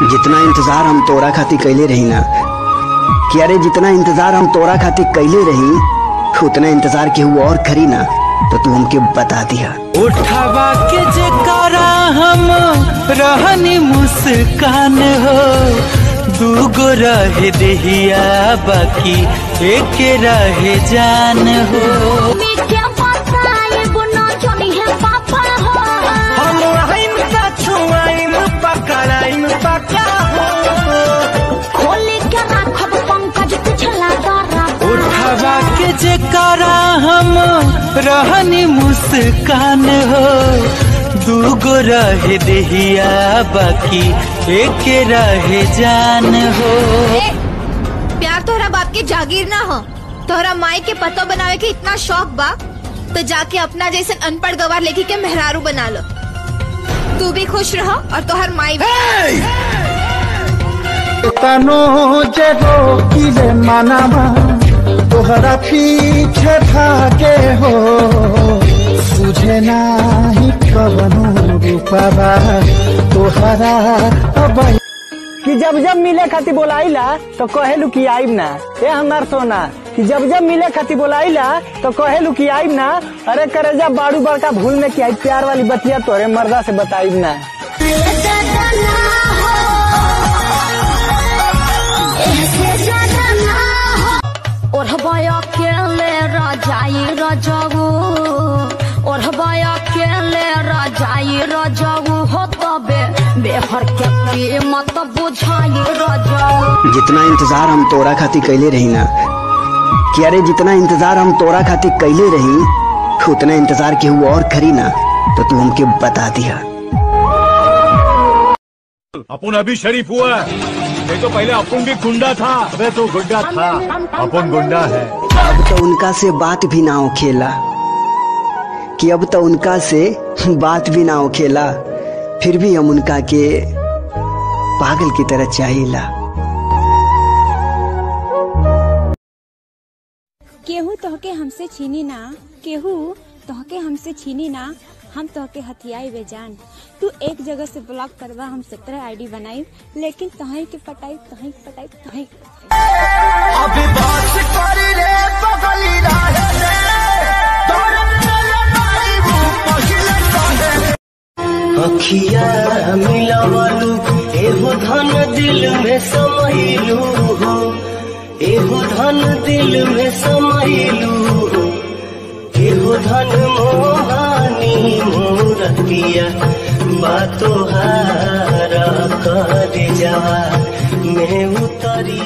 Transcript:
जितना इंतजार हम तोरा खातिर कैले रही ना, कि अरे जितना इंतजार हम तोरा खातिर कैले रही उतना इंतजार केहू और करी ना, तो तू हमके बता दिया। उठावा के जकारा हम रहनी मुस्कान हो, दूगो रहे देहिया बाकी एक रहे जान हो। उठावा के जकारा हम रहनी मुस्कान हो, दूगो रहे देहिया बाकी एक रहे जान हो। प्यार तोहरा बाप के जागीर ना हो, तोहरा माई के पतो बनावे के इतना शौक बा तो जाके अपना जैसे अनपढ़ गवार लेके के मेहरारू बना लो। तू भी खुश रहो और तोहर माई भी। तोहरा पीछे भागे हो, तुझे नाही कवनो रूपवा तोहरा कि जब जब मिले खातिर बोलाइला तो कहेलू कि आइब ना। ए हमार सोना कि जब जब मिले खातिर बोलाइला तो कहेलू कि आइब ना। अरे करेजा बाड़ू बड़का भूल में कि आई प्यार वाली बतिया तोरे मर्दा से बताइब ना। अकेले रजाई रजगू और अकेले रजाई रजगू हो तबे बेहर के कीमत बुझाई रजगू। जितना इंतजार हम तोरा खातिर कैले रही ना, कि अरे जितना इंतजार हम तोरा खातिर कैले रही उतना इंतजार केहू और करी ना, तो तू हमके बता दिया। अपन अभी शरीफ हुआ है, नहीं तो पहले अपन भी गुंडा था। अबे तो गुंडा था, अपन गुंडा है। अब तो उनका से बात भी ना हो खेला, कि अब तो उनका से बात भी ना हो खेला, फिर भी हम उनका के पागल की तरह चाहिला। केहू तोहके हमसे छीनी ना, केहू तोहके हमसे छीनी ना, हम तोहके हथियाई बेजान। तू एक जगह से ब्लॉक करवा, हम 17 आईडी बनाई, लेकिन तोहई के पटाई तोहई के पटाई तोहई के पटाई। अभी बात कर रे बगली रहे रे, अखिया मिलावलू एहो धन दिल में समाइलू हो, एहो धन दिल में समाइलू हो, एहो धन मोहानी मोरतिया बातो हारा कर जवा में उतरी।